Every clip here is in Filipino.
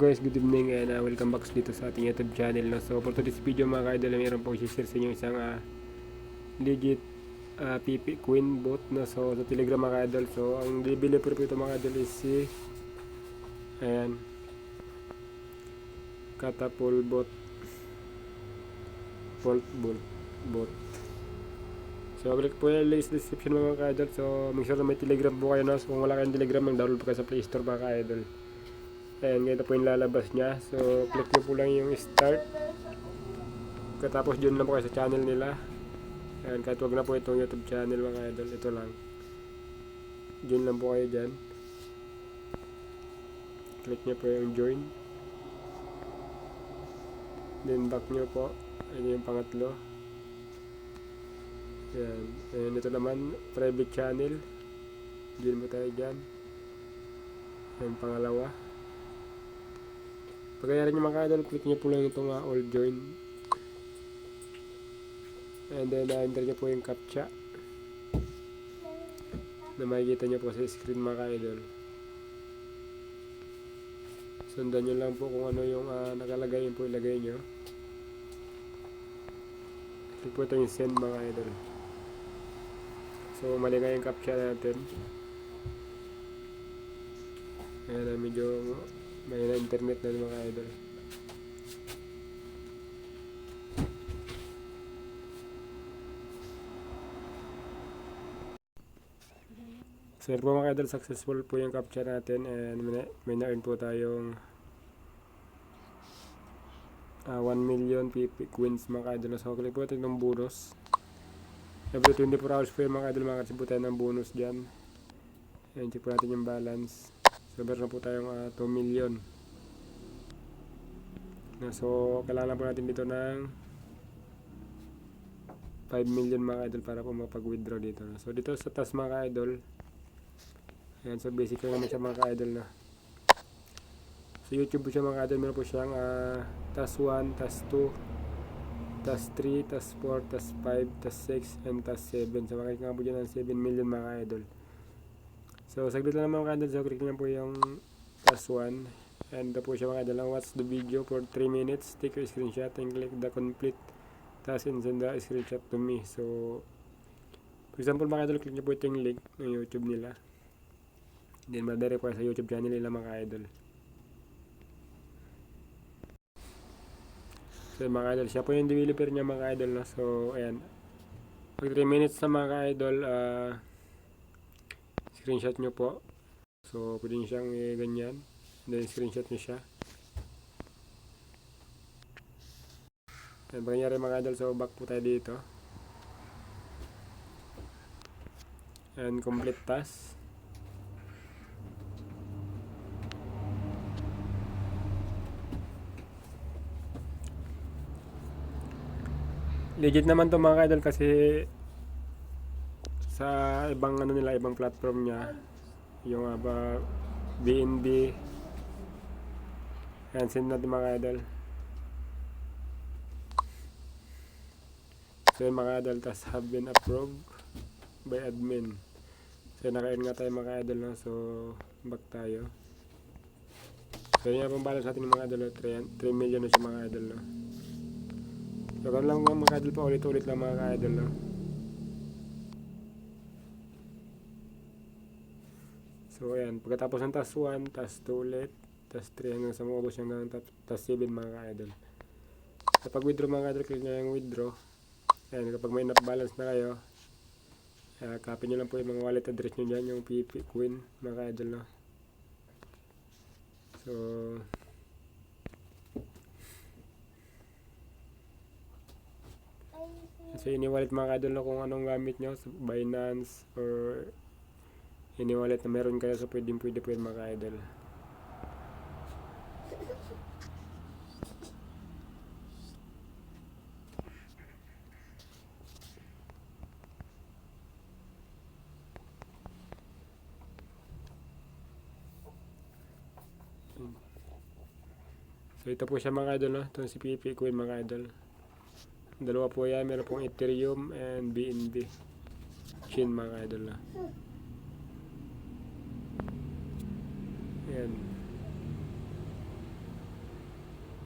Guys, good evening and welcome back dito sa ating YouTube channel. No? So for today's video mga ka-idol, mayroon po i-share sa inyo isang legit PP Queen bot. No? So sa Telegram mga ka-idol, so ang developer po ito mga ka-idol is si ayan, Catapult bot, bot. So click po yung link sa description mga ka-idol. So make sure na may Telegram po kayo. No? So kung wala kayong Telegram, mag-download po kayo sa Play Store mga ka-idol. Ayan, ganito po yung lalabas niya. So, click nyo po lang yung start. Katapos dyan lang po kayo sa channel nila. Ayan, kahit wag na po itong YouTube channel mga idol. Ito lang. Dyan lang po kayo dyan. Click nyo po yung join. Then back nyo po. Ayan yung pangatlo. Ayan. Ayan, ito naman, private channel. Dyan po tayo dyan. Ayan, pangalawa. Pagkayari nyo mga idol, click nyo po lang itong all join. And then enter nyo po yung captcha na makikita nyo po sa screen mga idol. Sundan nyo lang po kung ano yung nakalagay, yun po ilagay nyo. Click po ito yung send mga idol. So mali nga yung captcha natin. Ayan, medyo may na internet na mga idol. So po mga idol, successful po yung captcha natin and may na-earn po tayong 1 million PP coins mga idol. So click po ito ng bonus. Every 24 hours po yung mga idol, makakasip po tayo ng bonus dyan. Ayan, check po natin yung balance. So meron po tayong 2 million. So kailangan po natin dito ng 5 million mga idol para po makapag-withdraw dito. So dito sa taas mga idol, ayan, so basic lang naman siya mga idol na. So YouTube po siya mga idol, meron po siyang task 1, task 2, task 3, task 4, task 5, task 6, and task 7. So makikita nga po dyan ng 7 million mga idol. So saglit lang naman mga idol, so click lang po yung task 1. And ito po siya mga idol, watch the video for 3 minutes, take a screenshot and click the complete task and send the screenshot to me. So for example mga idol, click nyo po itong link ng YouTube nila. Then madirect po sa YouTube channel nila mga idol. So mga idol, siya po yung developer niya mga idol. No? So ayan, pag 3 minutes na mga idol, screenshot nyo po. So pwede nyo siyang ganyan. Then screenshot nyo siya. Ayan, pag nangyari mga idol, so back po tayo dito. And complete task. Legit naman to mga idol kasi sa ibang ano nila, ibang platform niya, yung BNB. Ayan, send natin mga idol. So yun mga idol, tas have been approved by admin. So naka-earn nga tayo mga idol, no? So back tayo. So yun yung pang balance natin mga idol, 3 million na siya mga idol, no? So kung lang mga idol pa ulit-ulit lang mga idol, no? So ayan, pagkatapos ng task 1, task 2 ulit, task 3 hanggang sa maubos hanggang task 7 mga idol. Kapag withdraw mga idol, click nyo yung withdraw. Ayan, kapag may enough balance na kayo, copy nyo lang po yung mga wallet address nyo dyan, yung PP Queen mga idol, no? So ini-wallet mga idol, no, kung anong gamit nyo sa Binance or ini-wallet na meron kayo, so pwede po yun mga idol. So ito po siya mga idol, no? Ito si PP Queen mga idol. Dalawa po yan, meron pong Ethereum and BNB chain mga idol, no? Ayan.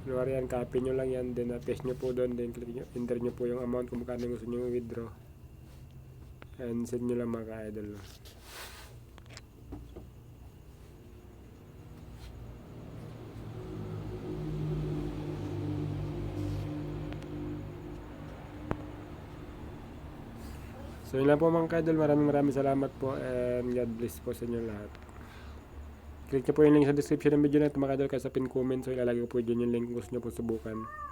Kunwari yan, copy nyo lang yan, then paste nyo po doon, then click nyo, enter nyo po yung amount kung magkano gusto nyo withdraw. And send nyo lang mga ka-idol. So yun lang po mga ka-idol, maraming salamat po and God bless po sa inyo lahat. Click nyo po yung link sa description ng video na ito mga ka-idol, kaya sa pin comment, so ilalagay ko po dyan yung link kung gusto nyo po subukan.